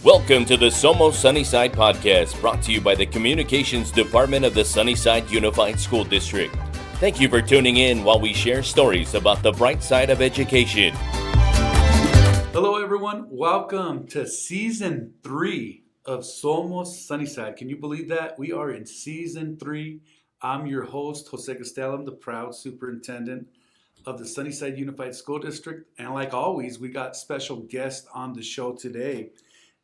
Welcome to the Somos Sunnyside podcast, brought to you by the Communications Department of the Sunnyside Unified School District. Thank you for tuning in while we share stories about the bright side of education. Hello, everyone. Welcome to Season 3 of Somos Sunnyside. Can you believe that? We are in Season 3. I'm your host, Jose Castellum, the proud superintendent of the Sunnyside Unified School District. And like always, we got special guests on the show today.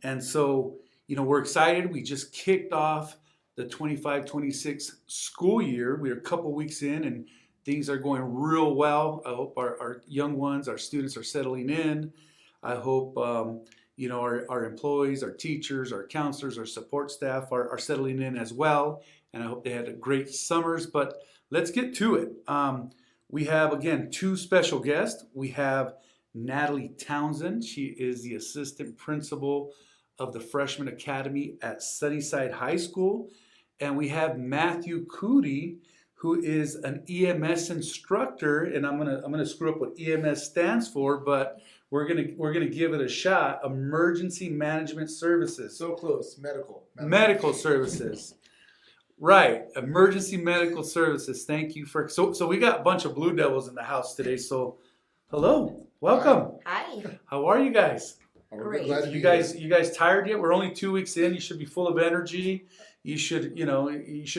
And so, we're excited. We just kicked off the 25-26 school year. We're a couple weeks in and things are going real well. I hope our young ones, our students are settling in. I hope, our employees, our teachers, our counselors, our support staff are settling in as well. And I hope they had a great summers. But let's get to it. We have, again, two special guests. We have Natalie Townsend. She is the assistant principal of the Freshmen Academy at Sunnyside High School. And we have Matthew Coody, who is an EMS instructor. And I'm gonna screw up what EMS stands for, but we're gonna give it a shot. Emergency Management Services. So close. Medical services. Right. Emergency Medical Services. Thank you for so we got a bunch of Blue Devils in the house today. So hello. Welcome. Hi. How are you guys? Great. Glad to You be guys here. tired yet? We're only 2 weeks in. You should be full of energy. You should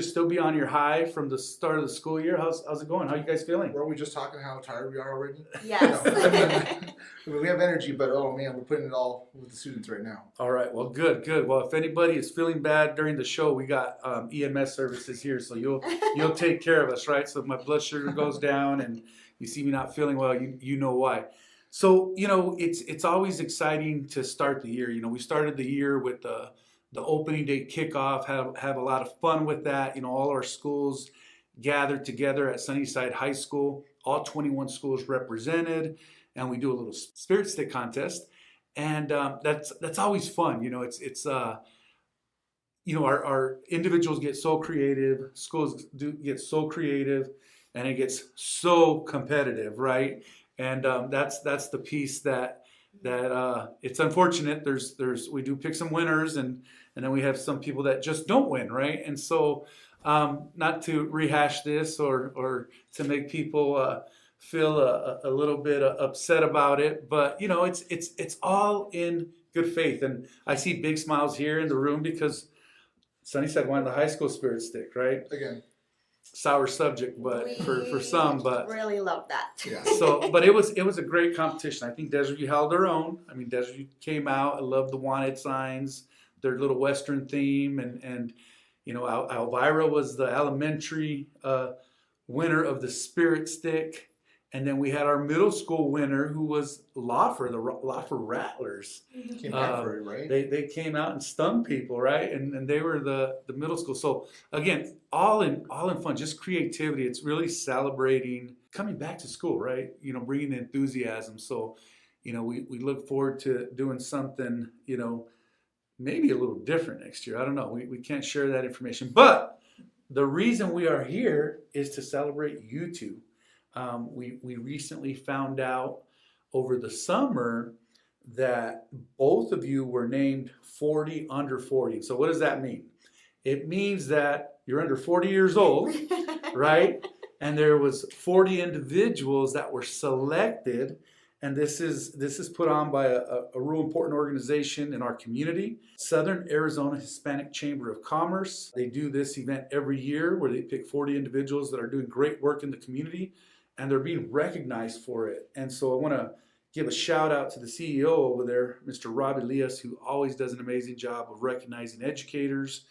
still be on your high from the start of the school year. How's it going? How are you guys feeling? Weren't we just talking how tired we are already? Yes. I mean, we have energy, but oh man, we're putting it all with the students right now. All right. Well, good. Well, if anybody is feeling bad during the show, we got EMS services here, so you'll take care of us, right? So if my blood sugar goes down and you see me not feeling well, you know why. So, it's always exciting to start the year. We started the year with the opening day kickoff, have a lot of fun with that. All our schools gathered together at Sunnyside High School, all 21 schools represented, and we do a little spirit stick contest. And that's always fun. Our individuals get so creative, schools do get so creative, and it gets so competitive, right? And that's the piece that it's unfortunate. We do pick some winners, and then we have some people that just don't win, right? And so, not to rehash this or to make people feel a little bit upset about it, but it's all in good faith. And I see big smiles here in the room because Sunnyside won the high school spirit stick, right? Again. Sour subject, but for some, but really love that. Yeah. So, but it was a great competition. I think Desert held their own. I mean, Desert came out. I love the wanted signs, their little Western theme, and Elvira was the elementary winner of the Spirit Stick, and then we had our middle school winner who was Lawfer, the Lawfer Rattlers. Came back for it, right? They came out and stung people, right? And they were the middle school. So again, all in fun, just creativity. It's really celebrating coming back to school, right? Bringing the enthusiasm. So, we look forward to doing something, maybe a little different next year. I don't know. We can't share that information. But the reason we are here is to celebrate you two. We recently found out over the summer that both of you were named 40 under 40. So what does that mean? It means that you're under 40 years old, right? And there was 40 individuals that were selected, and this is put on by a real important organization in our community, Southern Arizona Hispanic Chamber of Commerce. They do this event every year where they pick 40 individuals that are doing great work in the community, and they're being recognized for it. And so I want to give a shout out to the CEO over there, Mr. Rob Elias, who always does an amazing job of recognizing educators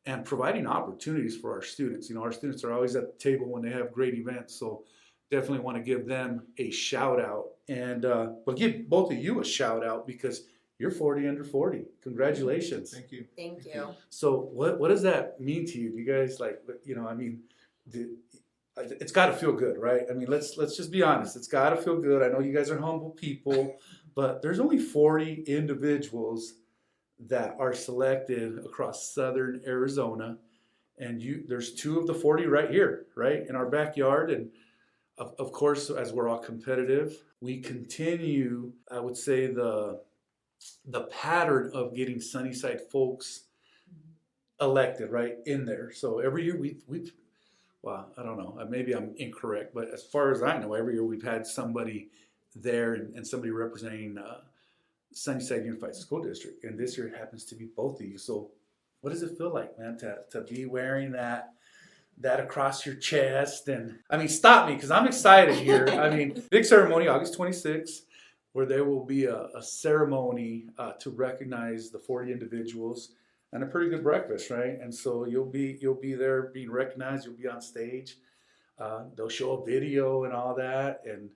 and providing opportunities for our students. Our students are always at the table when they have great events, so definitely want to give them a shout out. And we'll give both of you a shout out because you're 40 under 40. Congratulations. Thank you. Thank you. So what does that mean to you? Do you guys it's got to feel good, right? I mean, let's just be honest. It's got to feel good. I know you guys are humble people, but there's only 40 individuals that are selected across Southern Arizona, and there's 2 of the 40 right here, right in our backyard. And of course, as we're all competitive, we continue, I would say, the the pattern of getting Sunnyside folks elected right in there. So every year we've well, I don't know, maybe I'm incorrect, but as far as I know, every year we've had somebody there and somebody representing Sunnyside Unified School District, and this year it happens to be both of you. So what does it feel like, man, to be wearing that across your chest? And I mean, stop me, because I'm excited here. I mean, big ceremony, August 26th, where there will be a ceremony to recognize the 40 individuals and a pretty good breakfast, right? And so you'll be there being recognized. You'll be on stage. They'll show a video and all that, and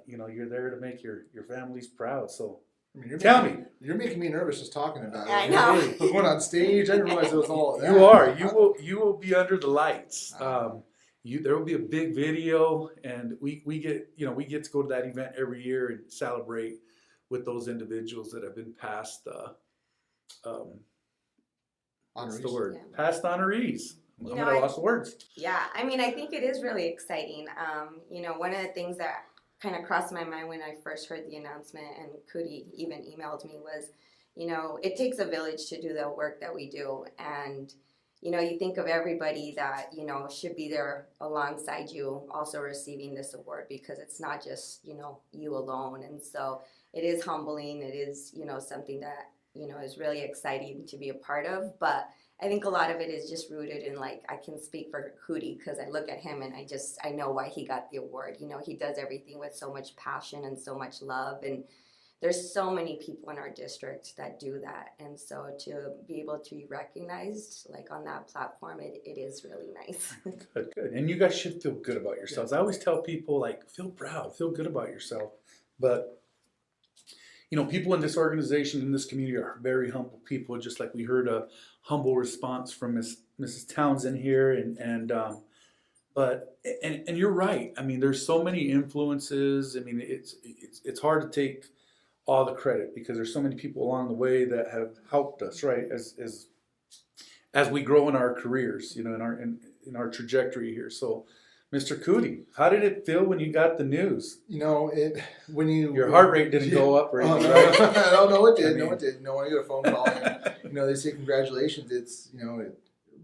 you know, you're there to make your families proud. So I mean, you're making me nervous just talking about it. I know. We're going on stage. I didn't realize it was all of that. You are. You will be under the lights. There will be a big video, and we get to go to that event every year and celebrate with those individuals that have been passed. What's the word? Yeah. Past honorees. You I'm know, gonna lost the words. Yeah, I mean, I think it is really exciting. You know, one of the things that kind of crossed my mind when I first heard the announcement, and Coody even emailed me, was, you know, it takes a village to do the work that we do. And, you know, you think of everybody that, you know, should be there alongside you also receiving this award, because it's not just, you know, you alone. And so it is humbling. It is, you know, something that, you know, is really exciting to be a part of. But I think a lot of it is just rooted in, like, I can speak for Coody because I look at him and I know why he got the award. You know, he does everything with so much passion and so much love, and there's so many people in our district that do that. And so to be able to be recognized, like, on that platform, it is really nice. Good. And you guys should feel good about yourselves. I always tell people, like, feel proud, feel good about yourself. But you know, people in this organization, in this community, are very humble people. Just like we heard a humble response from Mrs. Townsend here, but you're right. I mean, there's so many influences. I mean, it's hard to take all the credit, because there's so many people along the way that have helped us, right? As we grow in our careers, you know, in our trajectory here. So, Mr. Coody, how did it feel when you got the news? You know, your heart rate didn't go up or anything, right? right? No, it did. No, it did. No, when I get a phone call, and, you know, they say congratulations. It's, you know,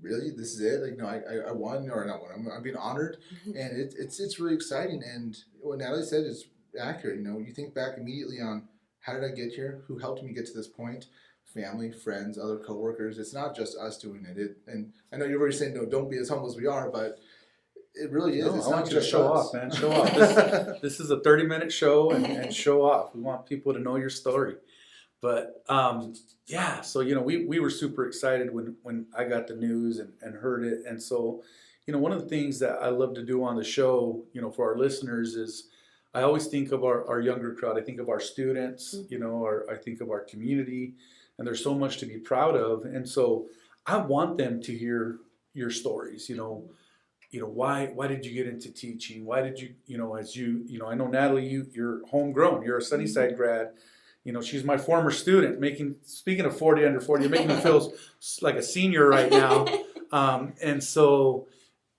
really, this is it. Like, no, I won, or not won. I'm being honored, and it's really exciting. And what Natalie said is accurate. You know, you think back immediately on, how did I get here? Who helped me get to this point? Family, friends, other coworkers. It's not just us doing it. And I know you're already saying, no, don't be as humble as we are, but it really is. No, it's I not want you to just show us. off, man. Show off. This is a 30-minute show, and show off. We want people to know your story. But yeah, so, you know, we were super excited when I got the news and heard it. And so, you know, one of the things that I love to do on the show, you know, for our listeners, is I always think of our younger crowd. I think of our students, you know, I think of our community, and there's so much to be proud of. And so I want them to hear your stories, you know, why did you get into teaching? Why did you, you know, I know, Natalie, you're homegrown, you're a Sunnyside grad. You know, she's my former student. Speaking of 40 under 40, you're making me feel like a senior right now. And so,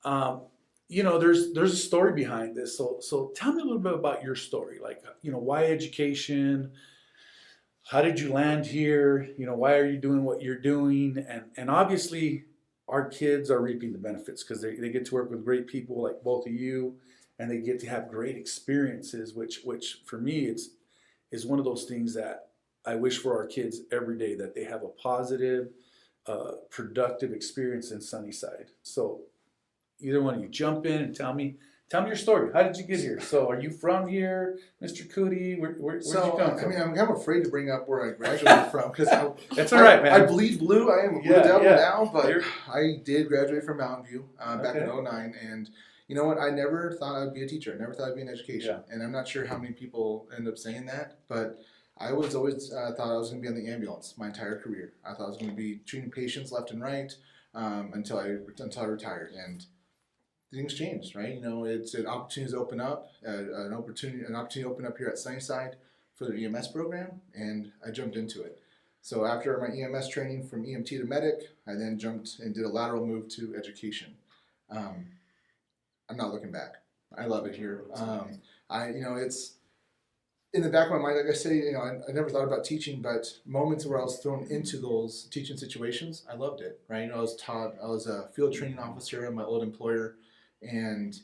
you know, there's a story behind this. So tell me a little bit about your story. Like, you know, why education? How did you land here? You know, why are you doing what you're doing? And obviously, our kids are reaping the benefits, because they get to work with great people like both of you, and they get to have great experiences, which for me, is one of those things that I wish for our kids every day, that they have a positive, productive experience in Sunnyside. So either one of you jump in and tell me your story. How did you get here? So are you from here, Mr. Coody? Where'd you come from? I mean, I'm kind of afraid to bring up where I graduated from, because that's all right, man. I bleed blue. I am a blue devil now, but You're... I did graduate from Mountain View back in 2009, and you know what? I never thought I'd be a teacher. I never thought I'd be in education, and I'm not sure how many people end up saying that, but I was always thought I was going to be on the ambulance my entire career. I thought I was going to be treating patients left and right until I retired, and things changed, right? You know, it's an opportunity to open up, an opportunity opened up here at Sunnyside for the EMS program, and I jumped into it. So after my EMS training from EMT to medic, I then jumped and did a lateral move to education. I'm not looking back. I love it here. You know, in the back of my mind, like I say, I never thought about teaching, but moments where I was thrown into those teaching situations, I loved it, right? I was a field training officer at my old employer, and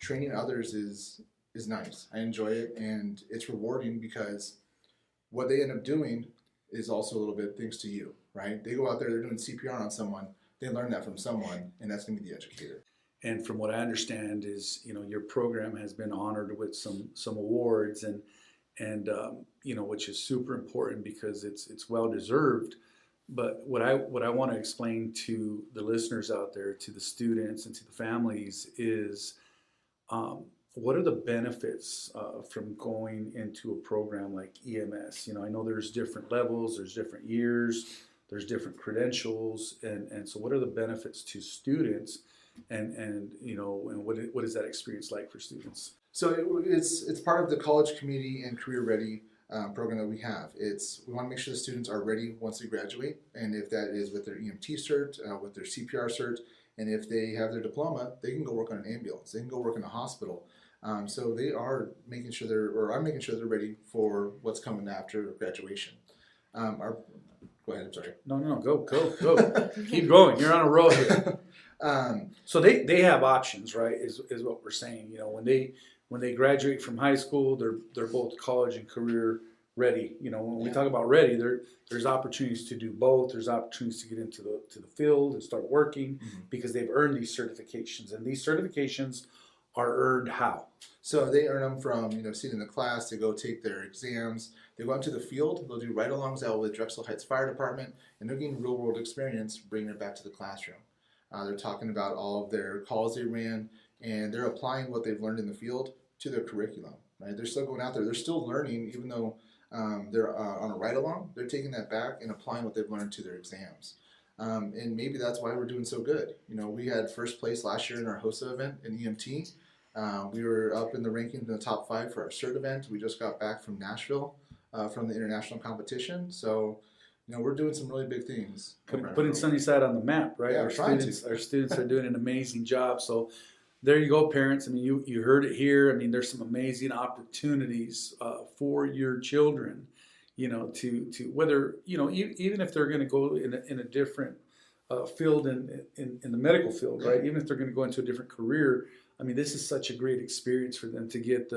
training others is nice. I enjoy it, and it's rewarding because what they end up doing is also a little bit thanks to you, right? They go out there, they're doing CPR on someone, they learn that from someone, and that's going to be the educator. And from what I understand is, your program has been honored with some awards and which is super important because it's well deserved. But what I want to explain to the listeners out there, to the students and to the families is, what are the benefits from going into a program like EMS? I know there's different levels, there's different years, there's different credentials, and so what are the benefits to students, and what is that experience like for students? So it's part of the college community and career ready program that we have. We want to make sure the students are ready once they graduate, and if that is with their EMT cert, with their CPR cert, and if they have their diploma, they can go work on an ambulance, they can go work in a hospital. So they are making sure I'm making sure they're ready for what's coming after graduation. Go ahead, I'm sorry. No, go. Keep going. You're on a roll here. So they have options, right? Is what we're saying. When they graduate from high school, they're both college and career ready. When we talk about ready, there's opportunities to do both. There's opportunities to get into the field and start working because they've earned these certifications, and these certifications are earned how? So they earn them from sitting in the class. They go take their exams. They go out to the field. They'll do ride-alongs out with Drexel Heights Fire Department, and they're getting real-world experience, bringing it back to the classroom. They're talking about all of their calls they ran, and they're applying what they've learned in the field to their curriculum. Right? They're still going out there. They're still learning, even though they're on a ride-along. They're taking that back and applying what they've learned to their exams. And maybe that's why we're doing so good. We had first place last year in our HOSA event in EMT. We were up in the rankings in the top 5 for our CERT event. We just got back from Nashville from the international competition. So, we're doing some really big things. Putting Sunnyside on the map, right? Yeah, our students are doing an amazing job. So there you go, parents. I mean, you heard it here. I mean, there's some amazing opportunities for your children, to whether, even if they're going to go in a different field in the medical field, right? Even if they're going to go into a different career, I mean, this is such a great experience for them to get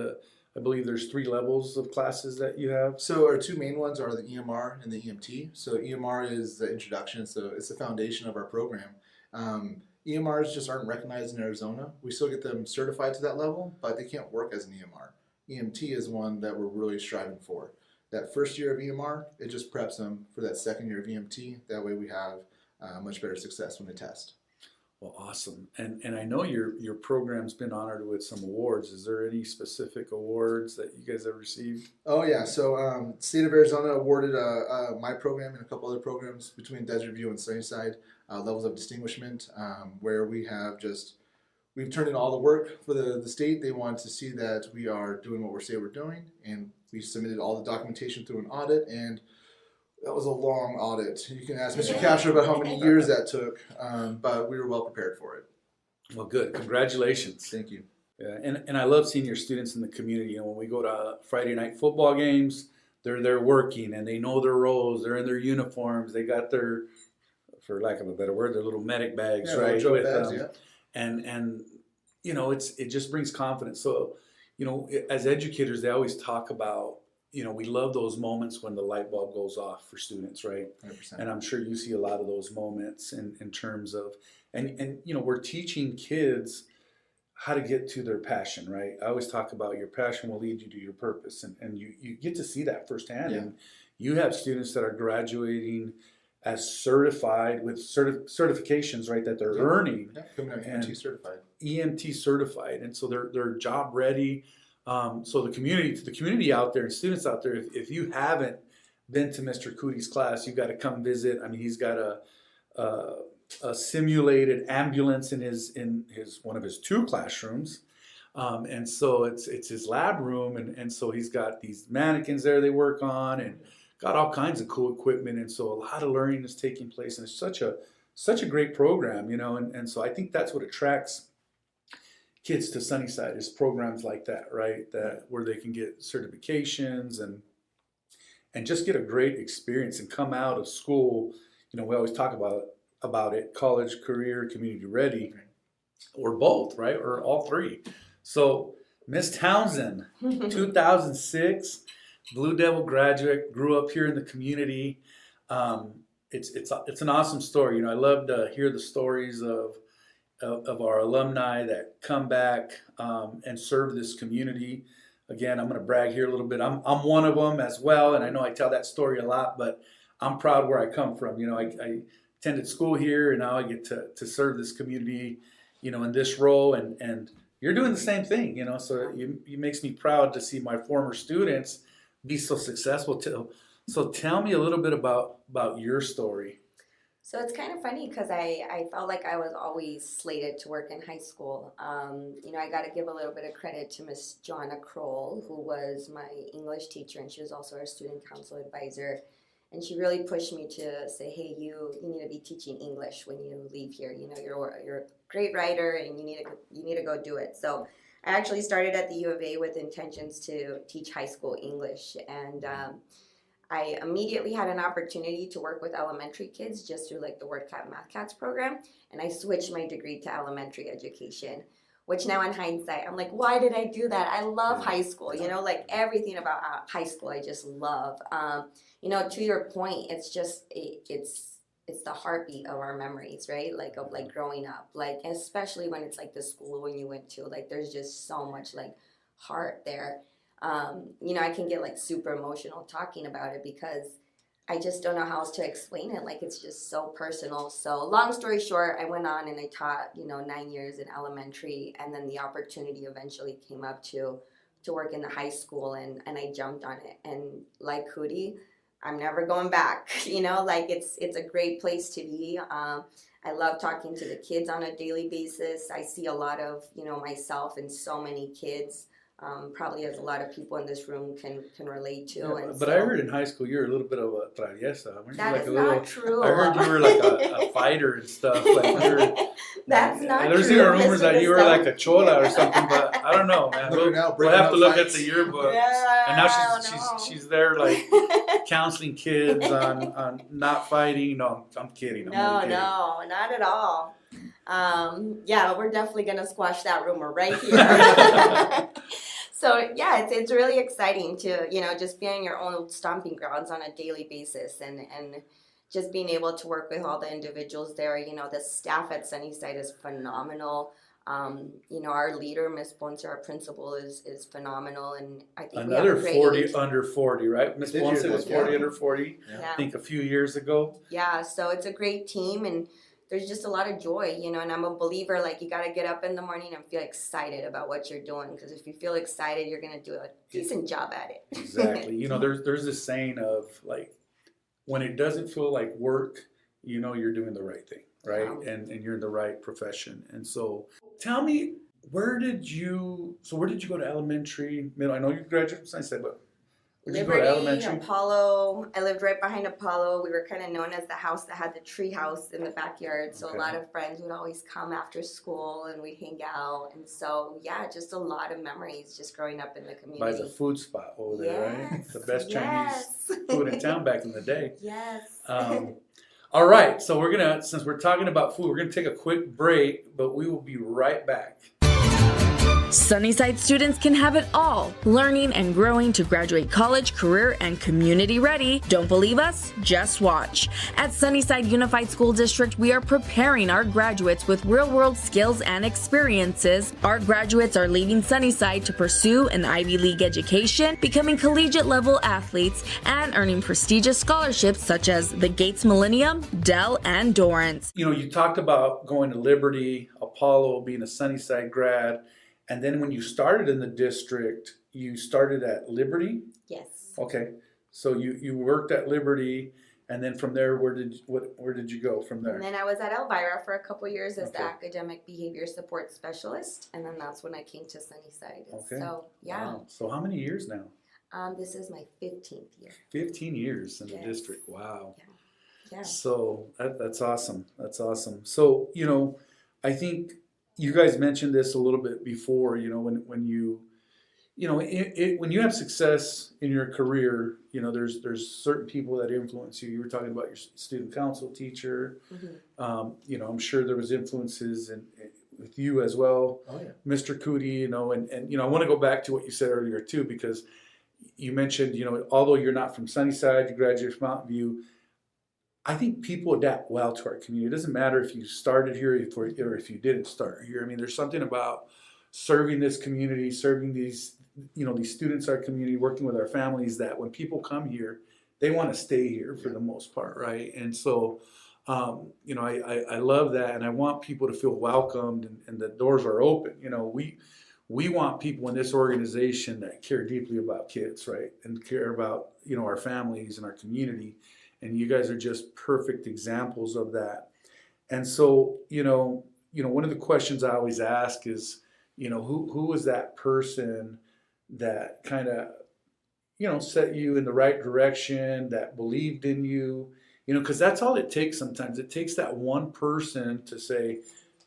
I believe there's 3 levels of classes that you have. So our 2 main ones are the EMR and the EMT. So EMR is the introduction, so it's the foundation of our program. EMRs just aren't recognized in Arizona. We still get them certified to that level, but they can't work as an EMR. EMT is one that we're really striving for. That first year of EMR, it just preps them for that second year of EMT. That way we have much better success when they test. Well, awesome. And I know your program's been honored with some awards. Is there any specific awards that you guys have received? Oh, yeah. So State of Arizona awarded my program and a couple other programs between Desert View and Sunnyside levels of distinguishment, where we've turned in all the work for the state. They want to see that we are doing what we say we're doing, and we submitted all the documentation through an audit, and that was a long audit. You can ask Mr. Castro about how many years that took, but we were well prepared for it. Well, good. Congratulations. Thank you. Yeah, and I love seeing your students in the community. When we go to Friday night football games, they're there working, and they know their roles. They're in their uniforms. They got their, for lack of a better word, their little medic bags, right? With bags, yeah. And it just brings confidence. So, as educators, they always talk about, we love those moments when the light bulb goes off for students, right? 100%. And I'm sure you see a lot of those moments in terms of, and we're teaching kids how to get to their passion, right? I always talk about your passion will lead you to your purpose, and you get to see that firsthand. Yeah. And you have students that are graduating as certified with certifications, right, that they're earning. Yeah, coming out EMT certified. EMT certified, and so they're job ready. So the community out there and students out there, if you haven't been to Mr. Coody's class, you got to come visit. I mean, he's got a simulated ambulance in his one of his 2 classrooms, and so it's his lab room, and so he's got these mannequins there they work on, and got all kinds of cool equipment, and so a lot of learning is taking place, and it's such a great program, and so I think that's what attracts kids to Sunnyside is programs like that, right? That where they can get certifications and just get a great experience and come out of school. You know, we always talk about it, college, career, community ready, or both, right? Or all three. So Miss Townsend, 2006, Blue Devil graduate, grew up here in the community. It's an awesome story. You know, I love to hear the stories of our alumni that come back and serve this community. Again, I'm going to brag here a little bit. I'm one of them as well, and I know I tell that story a lot, but I'm proud where I come from. You know, I attended school here, and now I get to serve this community, you know, in this role, and you're doing the same thing, you know, so it makes me proud to see my former students be so successful too. So tell me a little bit about your story. So it's kind of funny because I felt like I was always slated to work in high school. You know, I got to give a little bit of credit to Miss Joanna Kroll, who was my English teacher, and she was also our student council advisor. And she really pushed me to say, hey, you need to be teaching English when you leave here. You know, you're a great writer, and you need to go do it. So I actually started at the U of A with intentions to teach high school English, and I immediately had an opportunity to work with elementary kids just through like the WordCat Math Cats program, and I switched my degree to elementary education, which now in hindsight, I'm like, why did I do that? I love high school, you know, like everything about high school I just love. You know, to your point, it's just, it's the heartbeat of our memories, right? Like of like growing up, like especially when it's like the school when you went to, like there's just so much like heart there. You know, I can get like super emotional talking about it because I just don't know how else to explain it. Like it's just so personal. So long story short, I went on and I taught, you know, 9 years in elementary, and then the opportunity eventually came up to work in the high school, and I jumped on it. And like Coody, I'm never going back. You know, like it's a great place to be. I love talking to the kids on a daily basis. I see a lot of, you know, myself and so many kids. Probably as a lot of people in this room can relate to. Yeah, and but so, I heard in high school you were a little bit of a traviesa. Weren't that you like is a not little, true. I heard you were like a fighter and stuff. Like That's not true. There's even rumors Mr. that you were Gusto. like a chola or something, but I don't know, man. We'll have to look at the yearbook. Yeah, And now I don't know. she's there like counseling kids on not fighting. No, I'm kidding. No, not at all. Yeah, we're definitely gonna squash that rumor right here. So yeah, it's really exciting to, you know, just be on your own stomping grounds on a daily basis, and just being able to work with all the individuals there. You know, the staff at Sunnyside is phenomenal. You know, our leader, Miss Ponce, our principal, is phenomenal, and I think Another we have a 40 great under 40, right? Miss Ponce was 40 under 40. Yeah. I think a few years ago. Yeah, so it's a great team, and there's just a lot of joy, you know, and I'm a believer, like, you got to get up in the morning and feel excited about what you're doing, because if you feel excited, you're going to do a decent job at it. Exactly. You know, there's this saying of, like, when it doesn't feel like work, you know you're doing the right thing, right? Yeah. And you're in the right profession. And so tell me, where did you go to elementary, middle? I know you graduated from Sunnyside, but where did you go to Liberty, elementary? Apollo. I lived right behind Apollo. We were kind of known as the house that had the tree house in the backyard. So Okay. a lot of friends would always come after school and we'd hang out. And so, yeah, just a lot of memories just growing up in the community. By the food spot over there, right? Yes, The best Chinese yes. food in town back in the day. Yes. All right, so since we're talking about food, we're gonna take a quick break, but we will be right back. Sunnyside students can have it all, learning and growing to graduate college, career, and community ready. Don't believe us? Just watch. At Sunnyside Unified School District, we are preparing our graduates with real-world skills and experiences. Our graduates are leaving Sunnyside to pursue an Ivy League education, becoming collegiate-level athletes, and earning prestigious scholarships such as the Gates Millennium, Dell, and Dorrance. You know, you talked about going to Liberty, Apollo, being a Sunnyside grad. And then when you started in the district, you started at Liberty? Yes. Okay. So you worked at Liberty, and then from there, where did you go from there? And then I was at Elvira for a couple years as the Okay. academic behavior support specialist, and then that's when I came to Sunnyside. Okay. So yeah, Wow. So how many years now? this is my 15th year. 15 years in the Yes. district. Wow. Yeah. So that's awesome. That's awesome. So, you know, I think you guys mentioned this a little bit before, when you, when you have success in your career, there's certain people that influence you. You were talking about your student council teacher. I'm sure there was influences with you as well, Oh yeah. Mr. Coody, and I want to go back to what you said earlier too, because you mentioned, although you're not from Sunnyside, you graduated from Mountain View. I think people adapt well to our community. It doesn't matter if you started here or if you didn't start here. I mean, there's something about serving this community, serving these students, our community, working with our families, that when people come here, they want to stay here for the most part, right? And so, I love that, and I want people to feel welcomed, and the doors are open. We want people in this organization that care deeply about kids, right, and care about our families and our community, and you guys are just perfect examples of that. And so, one of the questions I always ask is, who was that person that kind of, set you in the right direction, that believed in you, because that's all it takes sometimes. It takes that one person to say,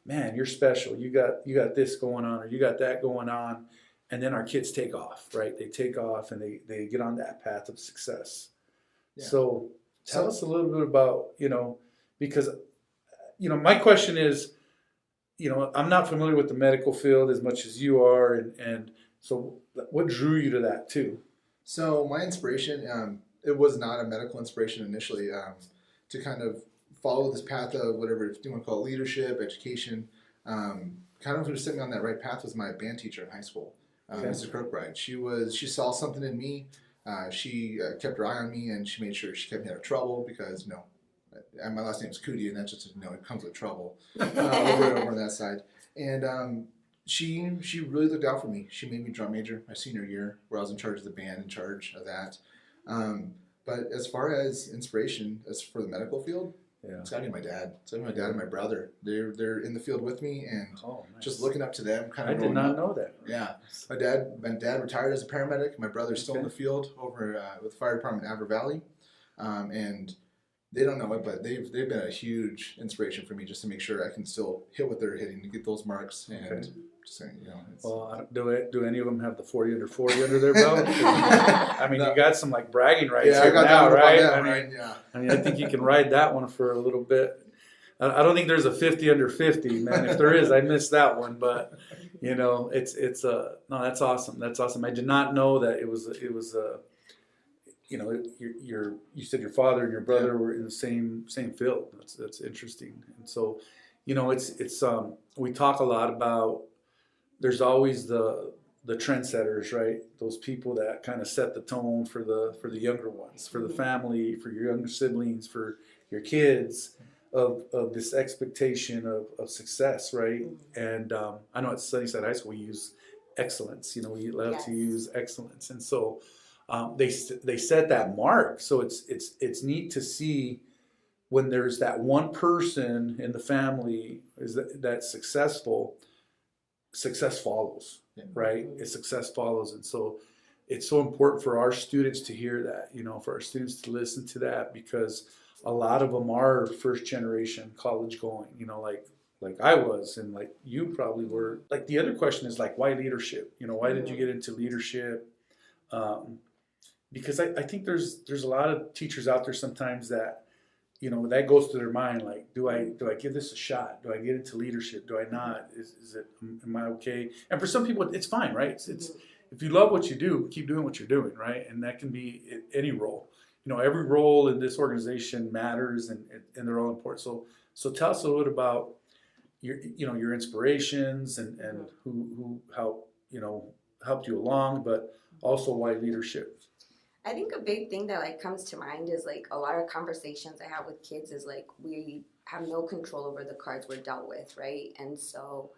man, you're special. You got this going on, or you got that going on. And then our kids take off, right? They take off and they get on that path of success. Yeah. So tell us a little bit about, because, my question is, I'm not familiar with the medical field as much as you are. And so what drew you to that too? So my inspiration, it was not a medical inspiration initially, to kind of follow this path of whatever you want to call it, leadership, education. Kind of who was sitting on that right path was my band teacher in high school, Mrs. Kirkbride. She saw something in me. She kept her eye on me, and she made sure she kept me out of trouble because, and my last name is Coody, and that's just, it comes with trouble over on that side. And she really looked out for me. She made me drum major my senior year, where I was in charge of the band, in charge of that. But as far as inspiration, as for the medical field, it's got to be my dad. It's got to be my dad and my brother. They're in the field with me, and nice. Just looking up to them. Kind of. I did not know that. Yeah, my dad retired as a paramedic. My brother's still in the field over with the fire department in Aver Valley, and they don't know it, but they've been a huge inspiration for me, just to make sure I can still hit what they're hitting to get those marks. And just saying, well, do any of them have the 40 under 40 under their belt? I mean, no. You got some like bragging rights here now, right? I mean, I think you can ride that one for a little bit. I don't think there's a 50 under 50, man. If there is, I missed that one. But no, that's awesome. That's awesome. I did not know that it was you said your father and your brother were in the same field. That's interesting. And so, it's we talk a lot about, there's always the trendsetters, right? Those people that kind of set the tone for the younger ones, for the family, for your younger siblings, for your kids, of this expectation of success, right? And I know at Sunnyside High School we use excellence. We love to use excellence, and so they set that mark. So it's neat to see when there's that one person in the family that's successful. Success follows, right? Success follows, and so it's so important for our students to hear that. For our students to listen to that, because a lot of them are first generation college going. Like I was, and like you probably were. Like the other question is like, why leadership? Why did you get into leadership? Because I think there's a lot of teachers out there sometimes that, that goes to their mind, like, do I give this a shot? Do I get into leadership? Do I not? Am I okay? And for some people, it's fine, right? It's if you love what you do, keep doing what you're doing, right? And that can be any role. Every role in this organization matters, and they're all important. So tell us a little bit about your inspirations and who helped you along, but also why leadership. I think a big thing that comes to mind is a lot of conversations I have with kids is we have no control over the cards we're dealt with, right? And so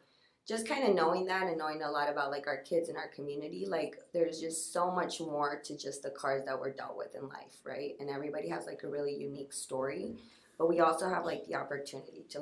just kind of knowing that, and knowing a lot about our kids in our community, there's just so much more to just the cards that we're dealt with in life, right? And everybody has a really unique story, but we also have the opportunity to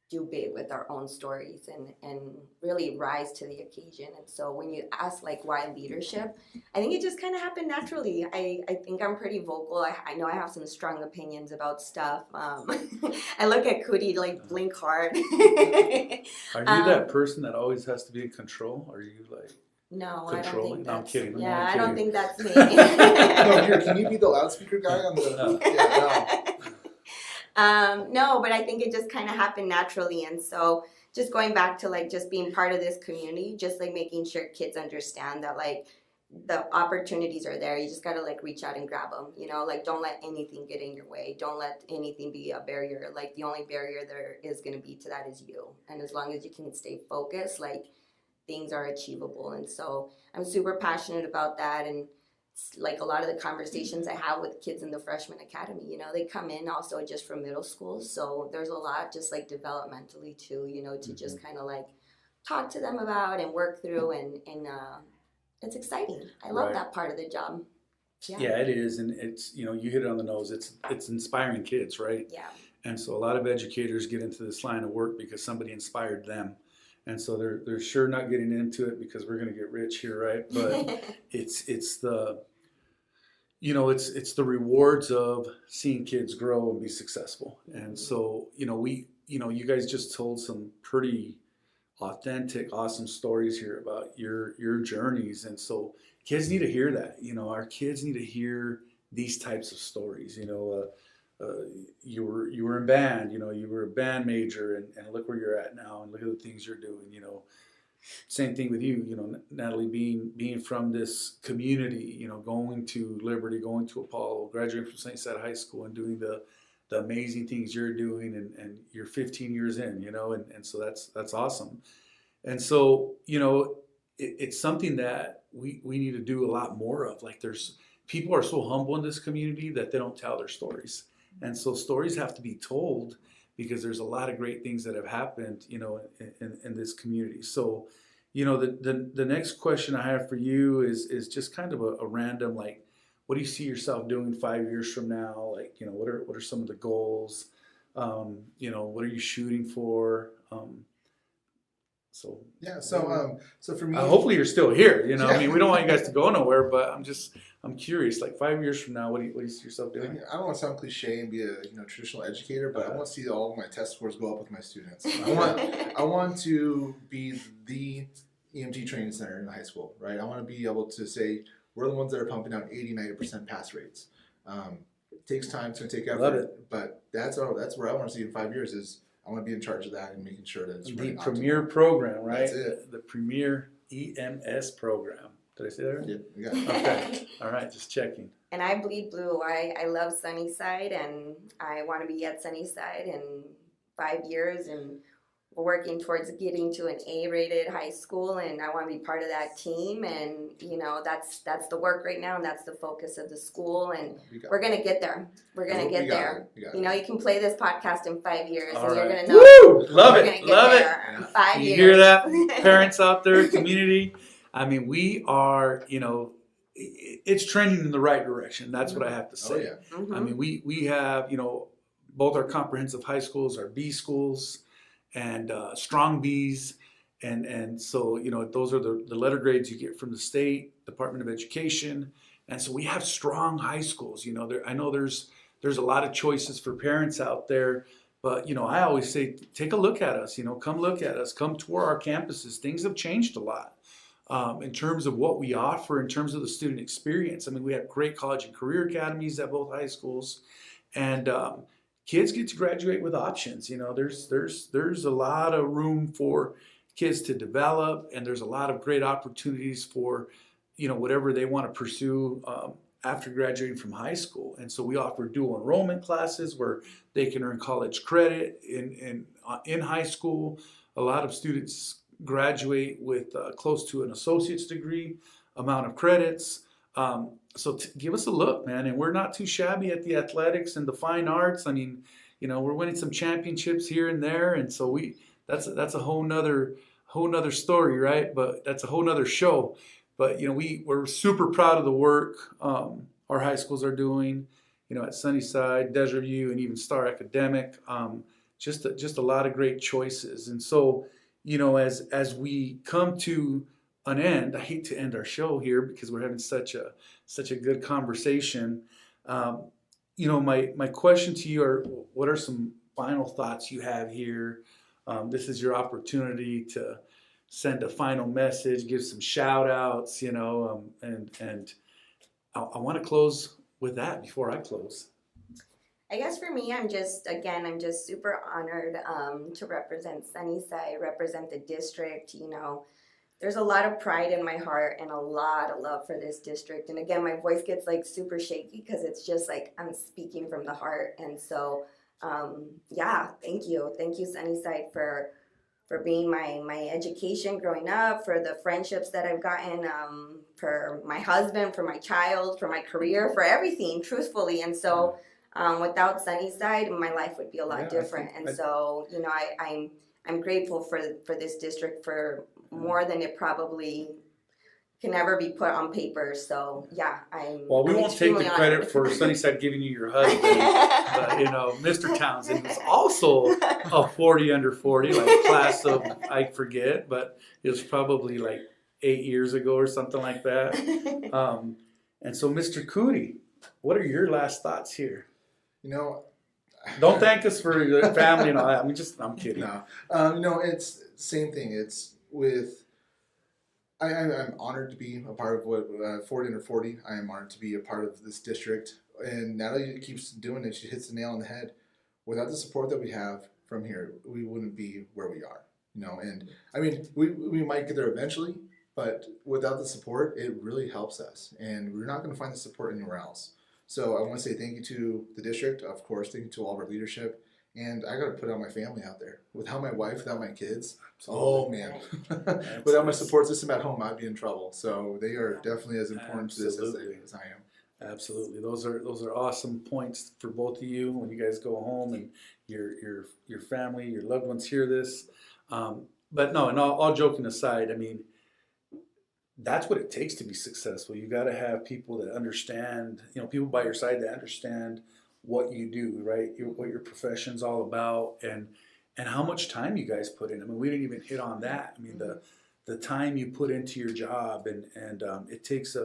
do big with our own stories and really rise to the occasion. And so when you ask like why leadership, I think it just kind of happened naturally. I think I'm pretty vocal. I know I have some strong opinions about stuff. I look at Coody like blink hard. Are you that person that always has to be in control? Are you like no, controlling? I don't think No, I'm that's, kidding. yeah, I don't think that's me. No, can you be the loudspeaker guy on the? Yeah, no. No, but I think it just kind of happened naturally. And so just going back to like just being part of this community, just like making sure kids understand that like the opportunities are there. You just got to like reach out and grab them, you know, like don't let anything get in your way. Don't let anything be a barrier. Like the only barrier there is going to be to that is you. And as long as you can stay focused, like things are achievable. And so I'm super passionate about that. And like a lot of the conversations I have with kids in the Freshmen Academy, you know, they come in also just from middle school. So there's a lot just like developmentally too, you know, to just kind of like talk to them about and work through and it's exciting. I love that part of the job. Yeah, it is. And it's, you know, you hit it on the nose. It's inspiring kids, right? Yeah. And so a lot of educators get into this line of work because somebody inspired them. And so they're sure not getting into it because we're going to get rich here, right? But it's the, you know, it's the rewards of seeing kids grow and be successful. And so, you know, you guys just told some pretty authentic, awesome stories here about your journeys. And so kids need to hear that. You know, our kids need to hear these types of stories. You know, you were in band, you know, you were a band major and look where you're at now and look at the things you're doing, you know. Same thing with you, you know, Natalie, being from this community, you know, going to Liberty, going to Apollo, graduating from Sunnyside High School and doing the amazing things you're doing and you're 15 years in, you know, and so that's awesome. And so, you know, it's something that we need to do a lot more of. Like people are so humble in this community that they don't tell their stories. And so stories have to be told because there's a lot of great things that have happened, you know, in this community. So, you know, the next question I have for you is just kind of a random, like, what do you see yourself doing 5 years from now? Like, you know, what are some of the goals? You know, what are you shooting for? So for me, hopefully you're still here. You know, I mean, we don't want you guys to go nowhere, but I'm curious. Like 5 years from now, what do you see yourself doing? I don't want to sound cliche and be a traditional educator, but I want to see all of my test scores go up with my students. I want to be the EMT training center in the high school, right? I want to be able to say we're the ones that are pumping out 80-90% pass rates. It takes time, it's going to take effort, Love it. But that's where I want to see in 5 years is. I want to be in charge of that and making sure that it's the premier program, right? That's it. The premier EMS program. Did I say that right? Yeah, you got it. Okay. All right, just checking. And I bleed blue. I love Sunnyside, and I want to be at Sunnyside in 5 years, and we're working towards getting to an A-rated high school, and I want to be part of that team. And you know, that's the work right now, and that's the focus of the school. And we're gonna get there. We're gonna get there. You know, you can play this podcast in 5 years, and you're gonna know. Woo! Love it. Love it. In 5 years. You hear that, parents out there, community? I mean, we are, you know, it's trending in the right direction. That's what I have to say. Oh, yeah. Mm-hmm. I mean, we have, you know, both our comprehensive high schools, our B schools, and strong Bs. And so, you know, those are the letter grades you get from the state Department of Education. And so we have strong high schools. You know, I know there's a lot of choices for parents out there. But, you know, I always say, take a look at us, you know, come look at us, come tour our campuses. Things have changed a lot in terms of what we offer, in terms of the student experience. I mean, we have great college and career academies at both high schools. And kids get to graduate with options. You know, there's a lot of room for kids to develop, and there's a lot of great opportunities for, you know, whatever they want to pursue after graduating from high school. And so we offer dual enrollment classes where they can earn college credit in high school. A lot of students graduate with close to an associate's degree amount of credits. So give us a look, man. And we're not too shabby at the athletics and the fine arts. I mean, you know, we're winning some championships here and there. And so that's a whole nother story, right? But that's a whole nother show. But, you know, we're super proud of the work our high schools are doing, you know, at Sunnyside, Desert View, and even Star Academic. just a lot of great choices. And so, you know, as we come to an end, I hate to end our show here because we're having such a good conversation. You know, my question to you are, what are some final thoughts you have here? This is your opportunity to send a final message, give some shout outs, you know, and I want to close with that before I close. I guess for me, I'm just super honored to represent Sunnyside, represent the district. You know, there's a lot of pride in my heart and a lot of love for this district. And again, my voice gets like super shaky because it's just like I'm speaking from the heart. And so, yeah, thank you Sunnyside for being my education growing up, for the friendships that I've gotten, for my husband, for my child, for my career, for everything, truthfully. And so without Sunnyside, my life would be a lot different. So, you know, I'm grateful for this district for more than it probably can ever be put on paper. So yeah, Well, we won't take the credit for Sunnyside giving you your husband, but, you know, Mr. Townsend was also a 40 under 40, like class of, I forget, but it was probably like 8 years ago or something like that. And so, Mr. Coody, what are your last thoughts here? You know, don't thank us for your family and all that. I'm kidding. No, you know, it's same thing. It's with. I'm honored to be a part of what 40 under 40. I am honored to be a part of this district. And Natalie keeps doing it. She hits the nail on the head. Without the support that we have from here, we wouldn't be where we are. You know, and I mean, we might get there eventually, but without the support, it really helps us. And we're not going to find the support anywhere else. So I want to say thank you to the district, of course, thank you to all of our leadership. And I got to put out my family out there. Without my wife, without my kids, oh man. Without my support system at home, I'd be in trouble. So they are definitely as important to this as I am. Absolutely. Those are awesome points for both of you when you guys go home and your family, your loved ones hear this. But no, and all joking aside, I mean, that's what it takes to be successful. You got to have people that understand, you know, people by your side that understand what you do, right? What your profession's all about, and how much time you guys put in. I mean, we didn't even hit on that. I mean, the time you put into your job, and it takes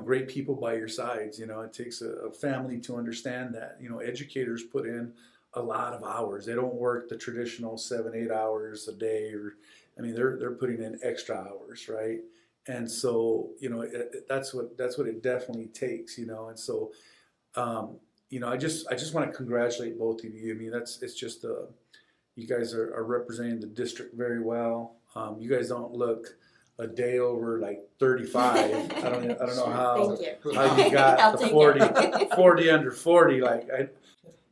great people by your sides. You know, it takes a family to understand that. You know, educators put in a lot of hours. They don't work the traditional 7-8 hours a day, or I mean, they're putting in extra hours, right? And so, you know, that's what it definitely takes. You know, and so. You know, I just want to congratulate both of you. I mean, it's just you guys are representing the district very well. You guys don't look a day over like 35. I don't know how you got the 40 under 40.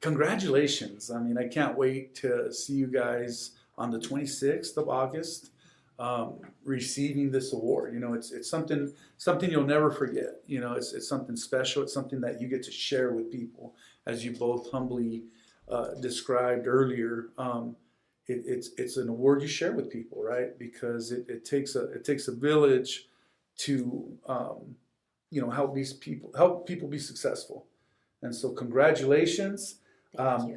Congratulations. I mean, I can't wait to see you guys on the 26th of August receiving this award. You know, it's something you'll never forget. You know, it's something special. It's something that you get to share with people, as you both humbly described earlier. It's an award you share with people, right? Because it takes a village to help people be successful. And so congratulations.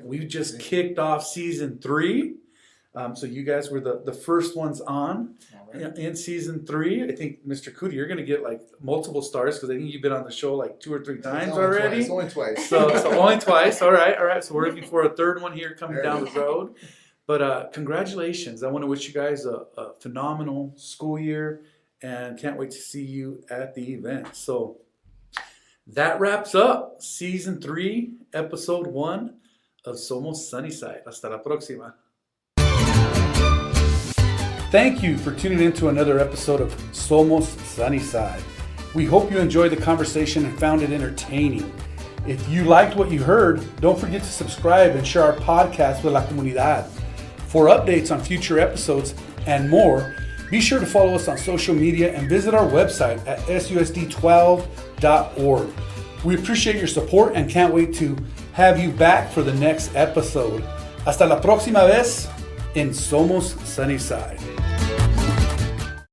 We've just kicked off season 3. So you guys were the first ones on in season 3. I think, Mr. Coody, you're going to get like multiple stars because I think you've been on the show like 2 or 3 times already. Only twice. So only twice. All right. So we're looking for a third one here coming down the road. But congratulations. I want to wish you guys a phenomenal school year, and can't wait to see you at the event. So that wraps up season 3, episode 1 of Somos Sunnyside. Hasta la próxima. Thank you for tuning in to another episode of Somos Sunnyside. We hope you enjoyed the conversation and found it entertaining. If you liked what you heard, don't forget to subscribe and share our podcast with la comunidad. For updates on future episodes and more, be sure to follow us on social media and visit our website at susd12.org. We appreciate your support and can't wait to have you back for the next episode. Hasta la próxima vez en Somos Sunnyside.